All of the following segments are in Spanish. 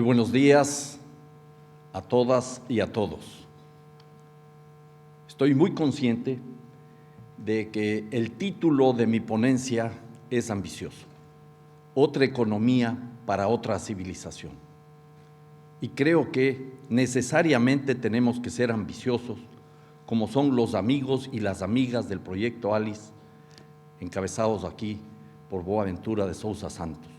buenos días a todas y a todos. Estoy muy consciente de que el título de mi ponencia es ambicioso: otra economía para otra civilización. Y creo que necesariamente tenemos que ser ambiciosos, como son los amigos y las amigas del Proyecto ALICE, encabezados aquí por Boaventura de Sousa Santos.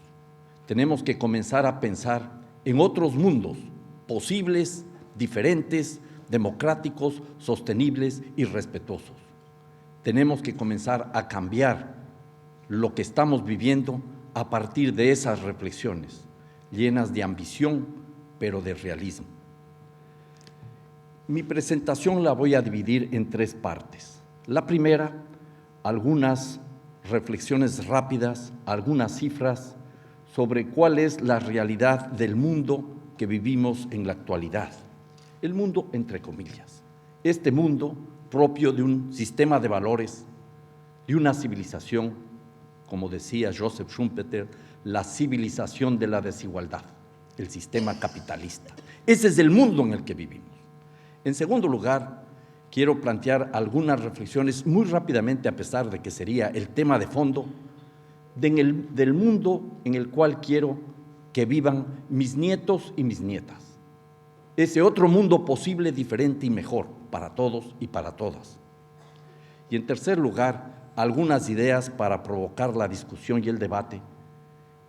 Tenemos que comenzar a pensar en otros mundos posibles, diferentes, democráticos, sostenibles y respetuosos. Tenemos que comenzar a cambiar lo que estamos viviendo a partir de esas reflexiones, llenas de ambición, pero de realismo. Mi presentación la voy a dividir en tres partes. La primera, algunas reflexiones rápidas, algunas cifras sobre cuál es la realidad del mundo que vivimos en la actualidad. El mundo entre comillas. Este mundo propio de un sistema de valores, de una civilización, como decía Joseph Schumpeter, la civilización de la desigualdad, el sistema capitalista. Ese es el mundo en el que vivimos. En segundo lugar, quiero plantear algunas reflexiones muy rápidamente, a pesar de que sería el tema de fondo, del mundo en el cual quiero que vivan mis nietos y mis nietas. Ese otro mundo posible, diferente y mejor para todos y para todas. Y en tercer lugar, algunas ideas para provocar la discusión y el debate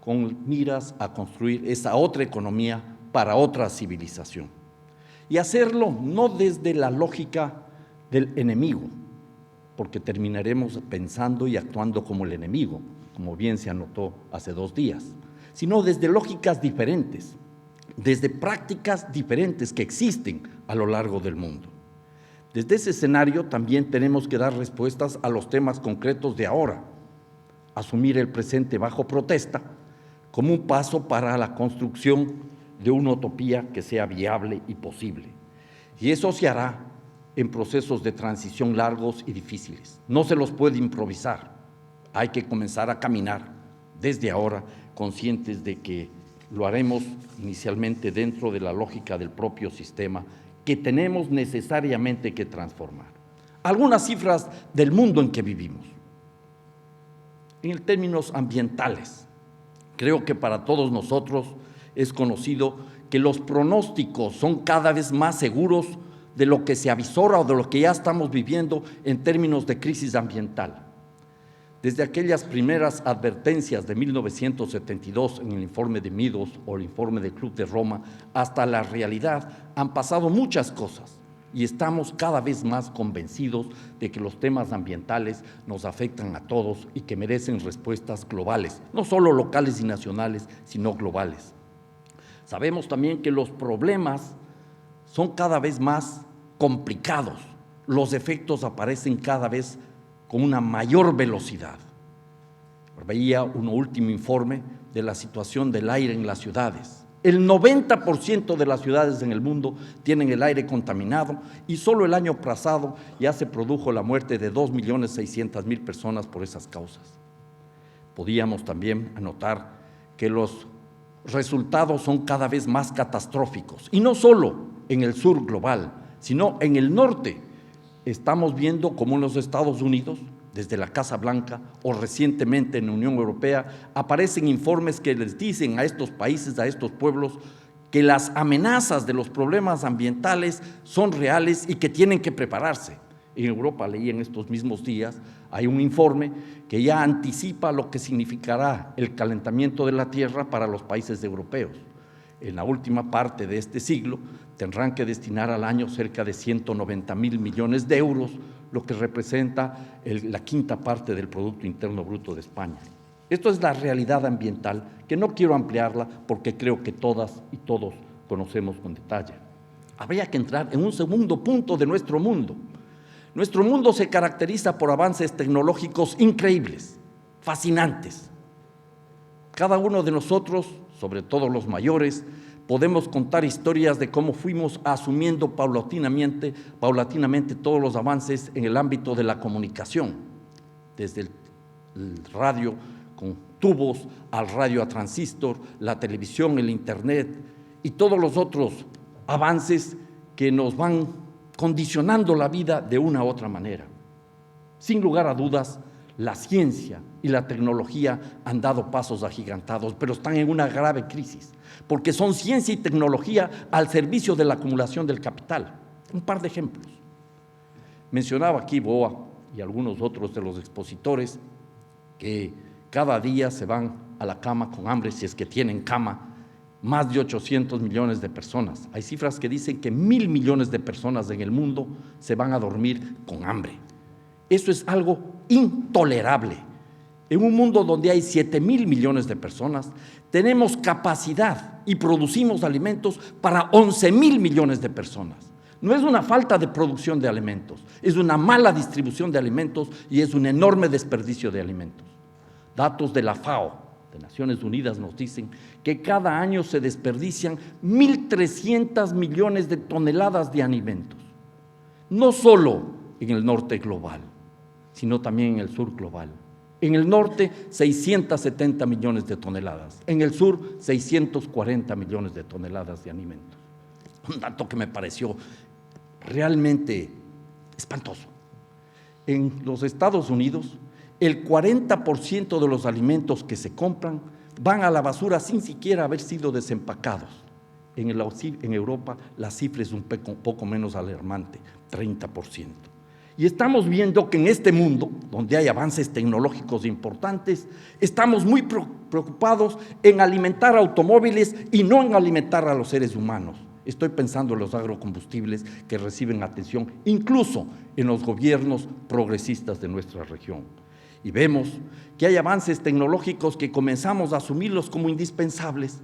con miras a construir esa otra economía para otra civilización. Y hacerlo no desde la lógica del enemigo, porque terminaremos pensando y actuando como el enemigo, como bien se anotó hace 2 días, sino desde lógicas diferentes, desde prácticas diferentes que existen a lo largo del mundo. Desde ese escenario también tenemos que dar respuestas a los temas concretos de ahora, asumir el presente bajo protesta como un paso para la construcción de una utopía que sea viable y posible. Y eso se hará en procesos de transición largos y difíciles. No se los puede improvisar. Hay que comenzar a caminar desde ahora, conscientes de que lo haremos inicialmente dentro de la lógica del propio sistema que tenemos necesariamente que transformar. Algunas cifras del mundo en que vivimos. En términos ambientales, creo que para todos nosotros es conocido que los pronósticos son cada vez más seguros de lo que se avisora o de lo que ya estamos viviendo en términos de crisis ambiental. Desde aquellas primeras advertencias de 1972 en el informe de Meadows o el informe del Club de Roma hasta la realidad han pasado muchas cosas y estamos cada vez más convencidos de que los temas ambientales nos afectan a todos y que merecen respuestas globales, no solo locales y nacionales, sino globales. Sabemos también que los problemas son cada vez más complicados, los efectos aparecen cada vez con una mayor velocidad. Veía un último informe de la situación del aire en las ciudades. El 90% de las ciudades en el mundo tienen el aire contaminado y solo el año pasado ya se produjo la muerte de 2.600.000 personas por esas causas. Podíamos también anotar que los resultados son cada vez más catastróficos, y no solo en el sur global, sino en el norte. Estamos viendo cómo en los Estados Unidos, desde la Casa Blanca o recientemente en la Unión Europea, aparecen informes que les dicen a estos países, a estos pueblos, que las amenazas de los problemas ambientales son reales y que tienen que prepararse. En Europa, leí en estos mismos días, hay un informe que ya anticipa lo que significará el calentamiento de la Tierra para los países europeos. En la última parte de este siglo tendrán que destinar al año cerca de 190.000 millones de euros, lo que representa la quinta parte del Producto Interno Bruto de España. Esto es la realidad ambiental, que no quiero ampliarla porque creo que todas y todos conocemos con detalle. Habría que entrar en un segundo punto de nuestro mundo. Nuestro mundo se caracteriza por avances tecnológicos increíbles, fascinantes. Cada uno de nosotros, sobre todo los mayores, podemos contar historias de cómo fuimos asumiendo paulatinamente todos los avances en el ámbito de la comunicación, desde el radio con tubos al radio a transistor, la televisión, el internet y todos los otros avances que nos van condicionando la vida de una u otra manera. Sin lugar a dudas, la ciencia y la tecnología han dado pasos agigantados, pero están en una grave crisis, porque son ciencia y tecnología al servicio de la acumulación del capital. Un par de ejemplos. Mencionaba aquí Boa y algunos otros de los expositores que cada día se van a la cama con hambre, si es que tienen cama, más de 800 millones de personas. Hay cifras que dicen que 1.000 millones de personas en el mundo se van a dormir con hambre. Eso es algo intolerable. En un mundo donde hay 7.000 millones de personas, tenemos capacidad y producimos alimentos para 11.000 millones de personas. No es una falta de producción de alimentos, es una mala distribución de alimentos y es un enorme desperdicio de alimentos. Datos de la FAO, de Naciones Unidas, nos dicen que cada año se desperdician 1.300 millones de toneladas de alimentos. No solo en el norte global, sino también en el sur global. En el norte, 670 millones de toneladas. En el sur, 640 millones de toneladas de alimentos. Un dato que me pareció realmente espantoso. En los Estados Unidos, el 40% de los alimentos que se compran van a la basura sin siquiera haber sido desempacados. En Europa, la cifra es un poco menos alarmante, 30%. Y estamos viendo que en este mundo, donde hay avances tecnológicos importantes, estamos muy preocupados en alimentar automóviles y no en alimentar a los seres humanos. Estoy pensando en los agrocombustibles que reciben atención incluso en los gobiernos progresistas de nuestra región. Y vemos que hay avances tecnológicos que comenzamos a asumirlos como indispensables,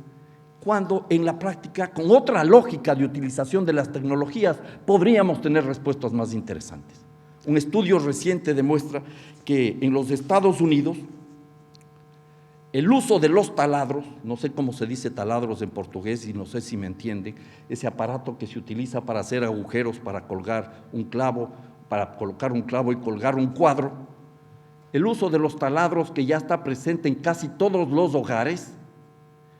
cuando en la práctica, con otra lógica de utilización de las tecnologías, podríamos tener respuestas más interesantes. Un estudio reciente demuestra que en los Estados Unidos el uso de los taladros, no sé cómo se dice taladros en portugués y no sé si me entienden, ese aparato que se utiliza para hacer agujeros, para colgar un clavo, para colocar un clavo y colgar un cuadro, el uso de los taladros que ya está presente en casi todos los hogares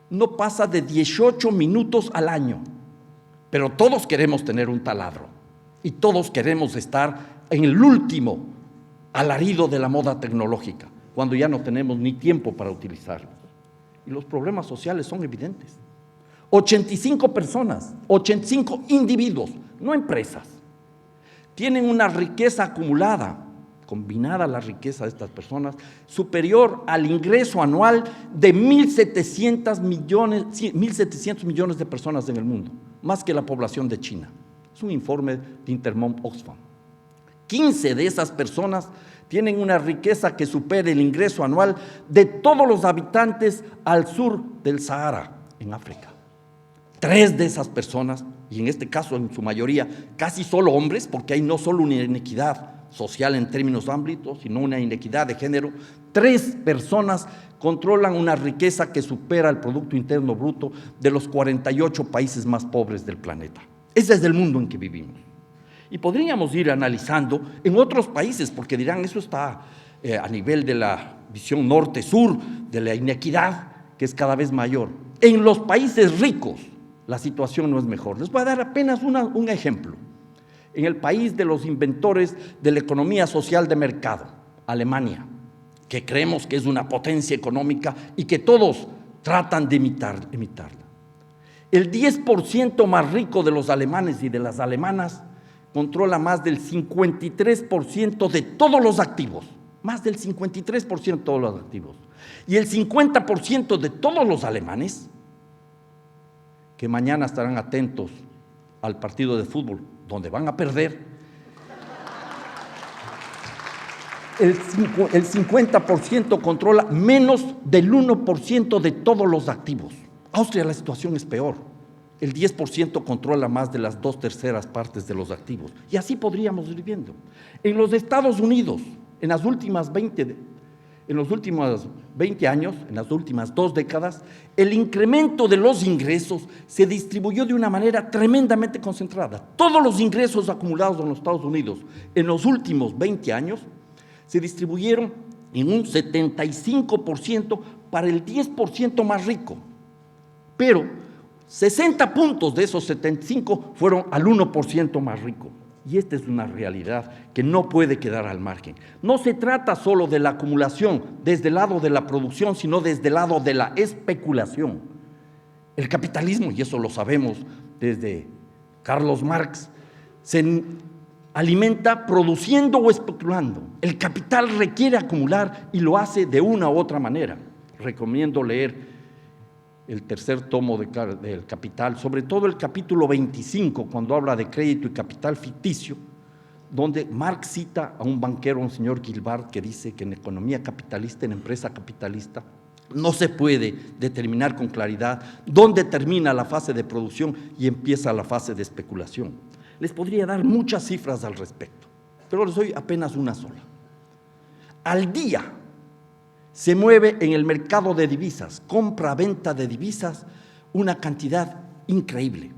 no pasa de 18 minutos al año, pero todos queremos tener un taladro y todos queremos estar en el último alarido de la moda tecnológica, cuando ya no tenemos ni tiempo para utilizarlos. Y los problemas sociales son evidentes. 85 personas, 85 individuos, no empresas, tienen una riqueza acumulada, combinada la riqueza de estas personas, superior al ingreso anual de 1.700 millones de personas en el mundo, más que la población de China. Es un informe de Intermon Oxfam. 15 de esas personas tienen una riqueza que supere el ingreso anual de todos los habitantes al sur del Sahara, en África. 3 de esas personas, y en este caso en su mayoría casi solo hombres, porque hay no solo una inequidad social en términos ámbitos, sino una inequidad de género, 3 personas controlan una riqueza que supera el Producto Interno Bruto de los 48 países más pobres del planeta. Ese es el mundo en que vivimos. Y podríamos ir analizando en otros países, porque dirán, eso está a nivel de la visión norte-sur, de la inequidad, que es cada vez mayor. En los países ricos, la situación no es mejor. Les voy a dar apenas un ejemplo. En el país de los inventores de la economía social de mercado, Alemania, que creemos que es una potencia económica y que todos tratan de imitarla. El 10% más rico de los alemanes y de las alemanas controla más del 53% de todos los activos, más del 53% de todos los activos. Y el 50% de todos los alemanes, que mañana estarán atentos al partido de fútbol, donde van a perder, el 50% controla menos del 1% de todos los activos. Austria, la situación es peor. El 10% controla más de las 2/3 partes de los activos. Y así podríamos ir viendo. En los Estados Unidos, en los últimos 20 años, en las últimas 2 décadas, el incremento de los ingresos se distribuyó de una manera tremendamente concentrada. Todos los ingresos acumulados en los Estados Unidos en los últimos 20 años se distribuyeron en un 75% para el 10% más rico. Pero 60 puntos de esos 75 fueron al 1% más rico. Y esta es una realidad que no puede quedar al margen. No se trata solo de la acumulación desde el lado de la producción, sino desde el lado de la especulación. El capitalismo, y eso lo sabemos desde Carlos Marx, se alimenta produciendo o especulando. El capital requiere acumular y lo hace de una u otra manera. Recomiendo leer el tercer tomo del Capital, sobre todo el capítulo 25, cuando habla de crédito y capital ficticio, donde Marx cita a un banquero, un señor Gilbert, que dice que en economía capitalista, en empresa capitalista, no se puede determinar con claridad dónde termina la fase de producción y empieza la fase de especulación. Les podría dar muchas cifras al respecto, pero les doy apenas una sola. Al día se mueve en el mercado de divisas, compra-venta de divisas, una cantidad increíble.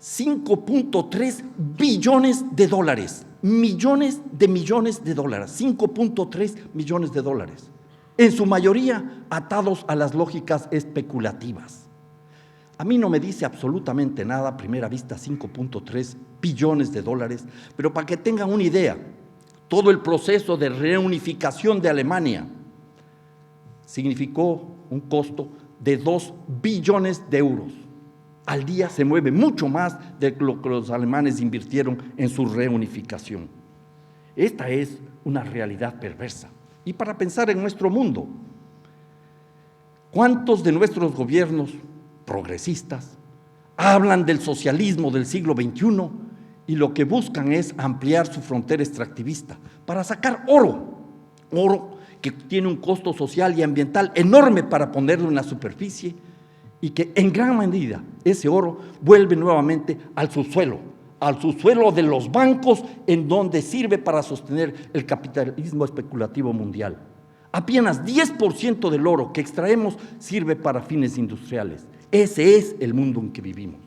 5.3 billones de dólares, millones de dólares, 5.3 millones de dólares, en su mayoría atados a las lógicas especulativas. A mí no me dice absolutamente nada a primera vista 5.3 billones de dólares, pero para que tengan una idea, todo el proceso de reunificación de Alemania significó un costo de 2 billones de euros. Al día se mueve mucho más de lo que los alemanes invirtieron en su reunificación. Esta es una realidad perversa. Y para pensar en nuestro mundo, ¿cuántos de nuestros gobiernos progresistas hablan del socialismo del siglo XXI y lo que buscan es ampliar su frontera extractivista para sacar oro que tiene un costo social y ambiental enorme para ponerlo en la superficie y que en gran medida ese oro vuelve nuevamente al subsuelo de los bancos en donde sirve para sostener el capitalismo especulativo mundial. Apenas 10% del oro que extraemos sirve para fines industriales. Ese es el mundo en que vivimos.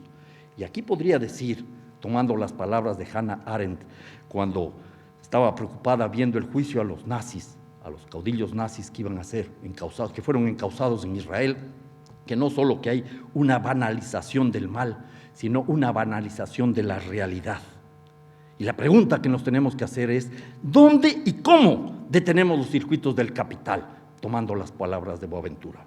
Y aquí podría decir, tomando las palabras de Hannah Arendt, cuando estaba preocupada viendo el juicio a los nazis, a los caudillos nazis que iban a ser encausados, que fueron encausados en Israel, que no solo que hay una banalización del mal, sino una banalización de la realidad. Y la pregunta que nos tenemos que hacer es, ¿dónde y cómo detenemos los circuitos del capital? Tomando las palabras de Boaventura.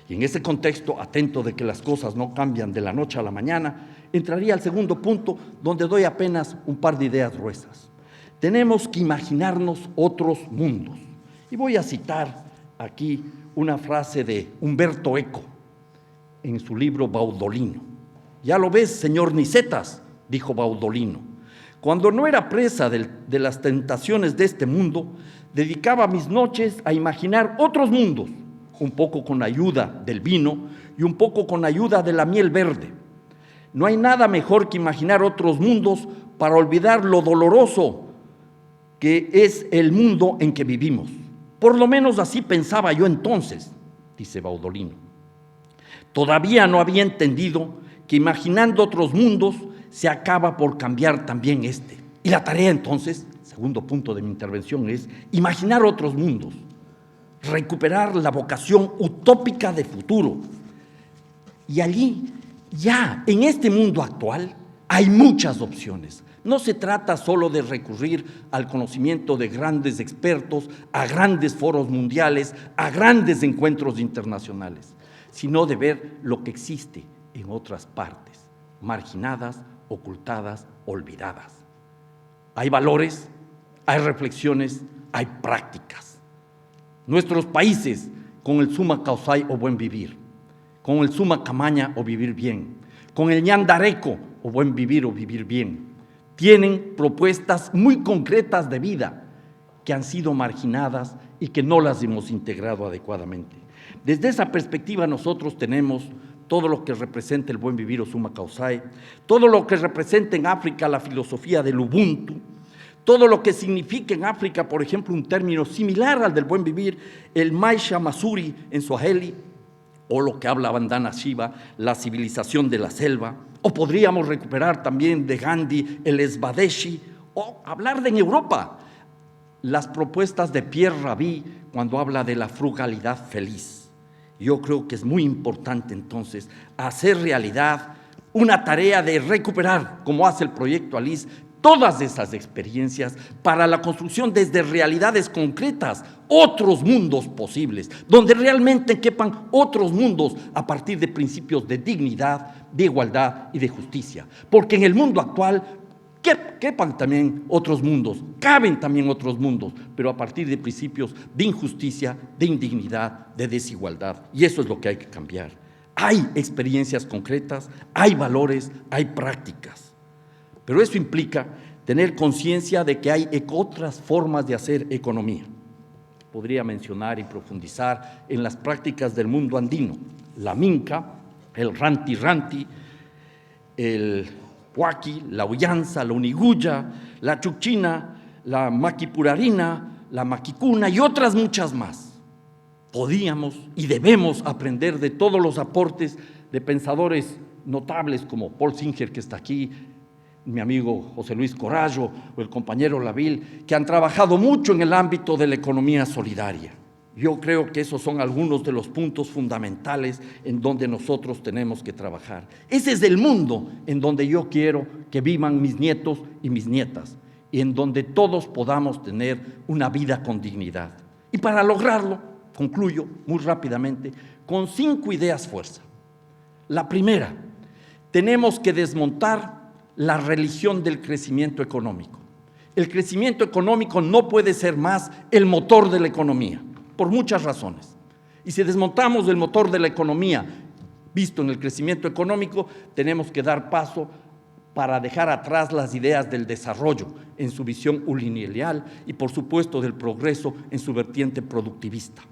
Y en ese contexto, atento de que las cosas no cambian de la noche a la mañana, entraría al segundo punto, donde doy apenas un par de ideas gruesas. Tenemos que imaginarnos otros mundos. Y voy a citar aquí una frase de Umberto Eco en su libro Baudolino. Ya lo ves, señor Nicetas, dijo Baudolino. Cuando no era presa de las tentaciones de este mundo, dedicaba mis noches a imaginar otros mundos, un poco con ayuda del vino y un poco con ayuda de la miel verde. No hay nada mejor que imaginar otros mundos para olvidar lo doloroso que es el mundo en que vivimos. Por lo menos así pensaba yo entonces, dice Baudolino. Todavía no había entendido que imaginando otros mundos se acaba por cambiar también este. Y la tarea entonces, segundo punto de mi intervención, es imaginar otros mundos, recuperar la vocación utópica de futuro. Y allí, ya en este mundo actual, hay muchas opciones. No se trata solo de recurrir al conocimiento de grandes expertos, a grandes foros mundiales, a grandes encuentros internacionales, sino de ver lo que existe en otras partes, marginadas, ocultadas, olvidadas. Hay valores, hay reflexiones, hay prácticas. Nuestros países, con el summa causai o buen vivir, con el summa camaña o vivir bien, con el ñandareco o buen vivir o vivir bien, tienen propuestas muy concretas de vida que han sido marginadas y que no las hemos integrado adecuadamente. Desde esa perspectiva nosotros tenemos todo lo que representa el buen vivir o summa causae, todo lo que representa en África la filosofía del Ubuntu, todo lo que significa en África, por ejemplo, un término similar al del buen vivir, el Maisha Mazuri en Swahili, o lo que habla Vandana Shiva, la civilización de la selva, o podríamos recuperar también de Gandhi el Svadeshi, o hablar de en Europa, las propuestas de Pierre Rabhi cuando habla de la frugalidad feliz. Yo creo que es muy importante entonces hacer realidad una tarea de recuperar, como hace el proyecto ALIS, todas esas experiencias para la construcción desde realidades concretas, otros mundos posibles, donde realmente quepan otros mundos a partir de principios de dignidad, de igualdad y de justicia. Porque en el mundo actual quepan también otros mundos, caben también otros mundos, pero a partir de principios de injusticia, de indignidad, de desigualdad. Y eso es lo que hay que cambiar. Hay experiencias concretas, hay valores, hay prácticas. Pero eso implica tener conciencia de que hay otras formas de hacer economía. Podría mencionar y profundizar en las prácticas del mundo andino, la minca, el ranti-ranti, el huaqui, la ullanza, la uniguya, la chuchina, la maquipurarina, la maquicuna y otras muchas más. Podíamos y debemos aprender de todos los aportes de pensadores notables como Paul Singer, que está aquí, mi amigo José Luis Corrallo o el compañero Laville, que han trabajado mucho en el ámbito de la economía solidaria. Yo creo que esos son algunos de los puntos fundamentales en donde nosotros tenemos que trabajar. Ese es el mundo en donde yo quiero que vivan mis nietos y mis nietas, y en donde todos podamos tener una vida con dignidad. Y para lograrlo, concluyo muy rápidamente, con 5 ideas fuerza. La primera, tenemos que desmontar la religión del crecimiento económico. El crecimiento económico no puede ser más el motor de la economía, por muchas razones. Y si desmontamos el motor de la economía, visto en el crecimiento económico, tenemos que dar paso para dejar atrás las ideas del desarrollo en su visión unilateral y, por supuesto, del progreso en su vertiente productivista.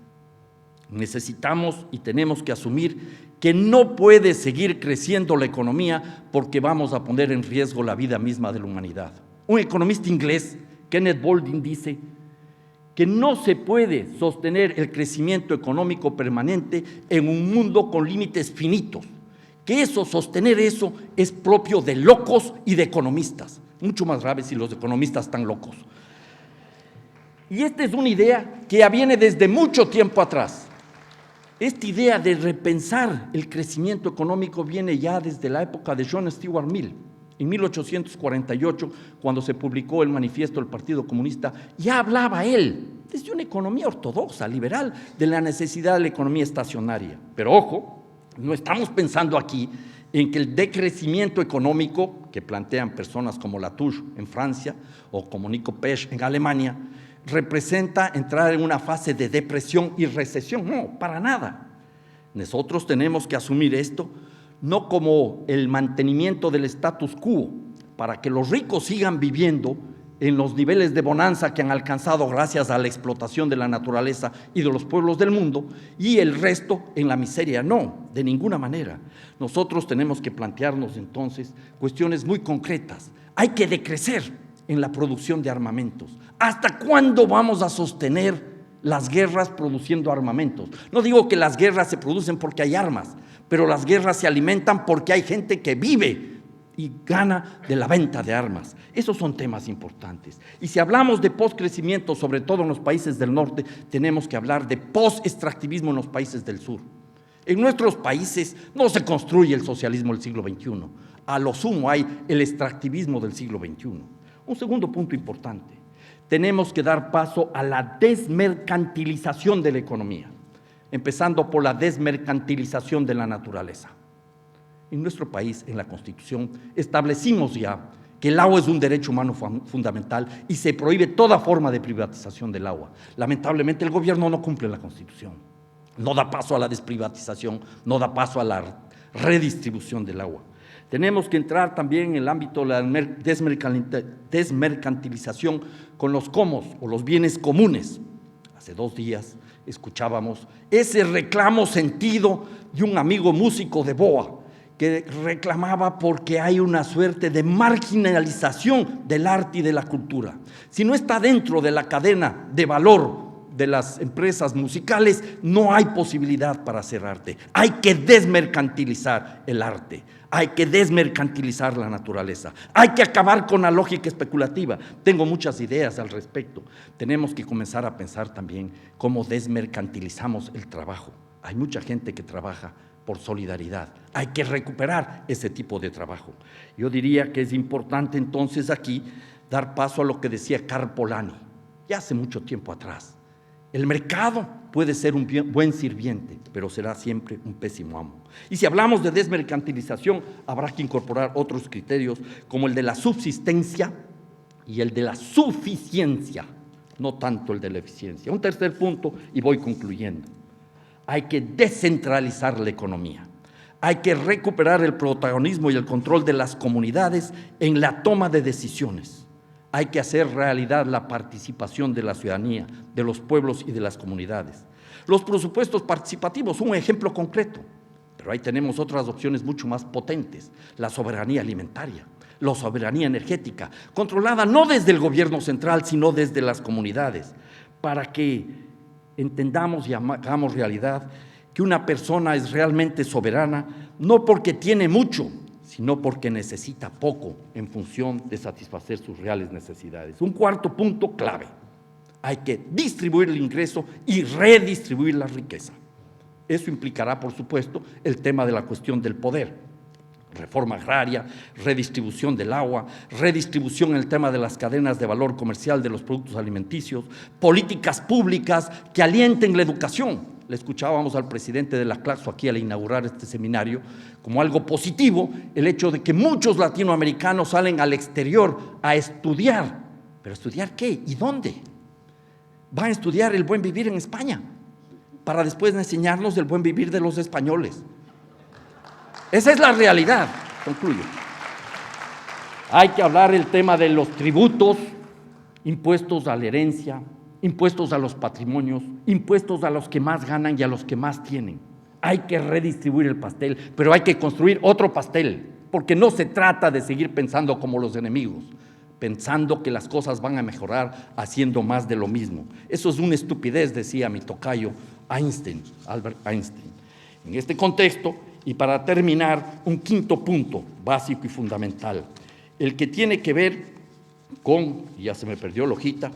Necesitamos y tenemos que asumir que no puede seguir creciendo la economía porque vamos a poner en riesgo la vida misma de la humanidad. Un economista inglés, Kenneth Boulding, dice que no se puede sostener el crecimiento económico permanente en un mundo con límites finitos, que sostener eso es propio de locos y de economistas, mucho más grave si los economistas están locos. Y esta es una idea que ya viene desde mucho tiempo atrás. Esta idea de repensar el crecimiento económico viene ya desde la época de John Stuart Mill. En 1848, cuando se publicó el manifiesto del Partido Comunista, ya hablaba él, desde una economía ortodoxa, liberal, de la necesidad de la economía estacionaria. Pero ojo, no estamos pensando aquí en que el decrecimiento económico que plantean personas como Latour en Francia o como Nico Pesch en Alemania representa entrar en una fase de depresión y recesión. No, para nada. Nosotros tenemos que asumir esto no como el mantenimiento del status quo, para que los ricos sigan viviendo en los niveles de bonanza que han alcanzado gracias a la explotación de la naturaleza y de los pueblos del mundo, y el resto en la miseria. No, de ninguna manera. Nosotros tenemos que plantearnos entonces cuestiones muy concretas. Hay que decrecer en la producción de armamentos. ¿Hasta cuándo vamos a sostener las guerras produciendo armamentos? No digo que las guerras se producen porque hay armas, pero las guerras se alimentan porque hay gente que vive y gana de la venta de armas. Esos son temas importantes. Y si hablamos de postcrecimiento, sobre todo en los países del norte, tenemos que hablar de post-extractivismo en los países del sur. En nuestros países no se construye el socialismo del siglo XXI. A lo sumo hay el extractivismo del siglo XXI. Un segundo punto importante. Tenemos que dar paso a la desmercantilización de la economía, empezando por la desmercantilización de la naturaleza. En nuestro país, en la Constitución, establecimos ya que el agua es un derecho humano fundamental y se prohíbe toda forma de privatización del agua. Lamentablemente, el gobierno no cumple la Constitución, no da paso a la desprivatización, no da paso a la redistribución del agua. Tenemos que entrar también en el ámbito de la desmercantilización con los comos o los bienes comunes. Hace 2 días escuchábamos ese reclamo sentido de un amigo músico de Boa, que reclamaba porque hay una suerte de marginalización del arte y de la cultura. Si no está dentro de la cadena de valor de las empresas musicales, no hay posibilidad para hacer arte. Hay que desmercantilizar el arte, hay que desmercantilizar la naturaleza, hay que acabar con la lógica especulativa. Tengo muchas ideas al respecto. Tenemos que comenzar a pensar también cómo desmercantilizamos el trabajo. Hay mucha gente que trabaja por solidaridad. Hay que recuperar ese tipo de trabajo. Yo diría que es importante entonces aquí dar paso a lo que decía Karl Polanyi, ya hace mucho tiempo atrás. El mercado puede ser un buen sirviente, pero será siempre un pésimo amo. Y si hablamos de desmercantilización, habrá que incorporar otros criterios como el de la subsistencia y el de la suficiencia, no tanto el de la eficiencia. Un tercer punto, y voy concluyendo. Hay que descentralizar la economía. Hay que recuperar el protagonismo y el control de las comunidades en la toma de decisiones. Hay que hacer realidad la participación de la ciudadanía, de los pueblos y de las comunidades. Los presupuestos participativos, un ejemplo concreto, pero ahí tenemos otras opciones mucho más potentes. La soberanía alimentaria, la soberanía energética, controlada no desde el gobierno central, sino desde las comunidades, para que entendamos y hagamos realidad que una persona es realmente soberana, no porque tiene mucho, sino porque necesita poco en función de satisfacer sus reales necesidades. Un cuarto punto clave, hay que distribuir el ingreso y redistribuir la riqueza. Eso implicará, por supuesto, el tema de la cuestión del poder. Reforma agraria, redistribución del agua, redistribución en el tema de las cadenas de valor comercial de los productos alimenticios, políticas públicas que alienten la educación. Le escuchábamos al presidente de la CLACSO aquí al inaugurar este seminario como algo positivo el hecho de que muchos latinoamericanos salen al exterior a estudiar. ¿Pero estudiar qué? ¿Y dónde? Van a estudiar el buen vivir en España para después enseñarnos el buen vivir de los españoles. Esa es la realidad. Concluyo. Hay que hablar el tema de los tributos, impuestos a la herencia, impuestos a los patrimonios, impuestos a los que más ganan y a los que más tienen. Hay que redistribuir el pastel, pero hay que construir otro pastel, porque no se trata de seguir pensando como los enemigos, pensando que las cosas van a mejorar haciendo más de lo mismo. Eso es una estupidez, decía mi tocayo Einstein, Albert Einstein. En este contexto, y para terminar, un quinto punto básico y fundamental, el que tiene que ver con, ya se me perdió la hojita,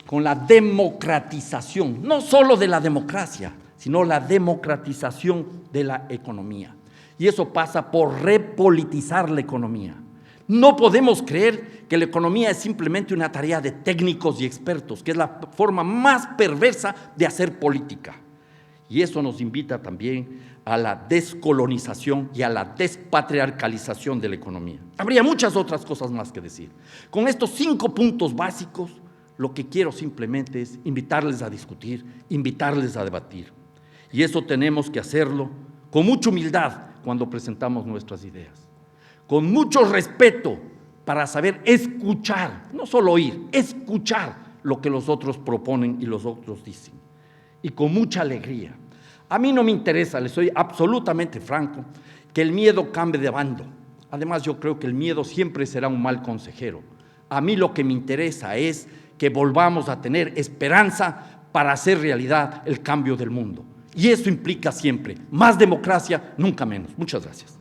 con la democratización, no solo de la democracia, sino la democratización de la economía. Y eso pasa por repolitizar la economía. No podemos creer que la economía es simplemente una tarea de técnicos y expertos, que es la forma más perversa de hacer política. Y eso nos invita también a la descolonización y a la despatriarcalización de la economía. Habría muchas otras cosas más que decir. Con estos 5 puntos básicos, lo que quiero simplemente es invitarles a discutir, invitarles a debatir. Y eso tenemos que hacerlo con mucha humildad cuando presentamos nuestras ideas, con mucho respeto para saber escuchar, no solo oír, escuchar lo que los otros proponen y los otros dicen, y con mucha alegría. A mí no me interesa, les soy absolutamente franco, que el miedo cambie de bando. Además, yo creo que el miedo siempre será un mal consejero. A mí lo que me interesa es que volvamos a tener esperanza para hacer realidad el cambio del mundo. Y eso implica siempre más democracia, nunca menos. Muchas gracias.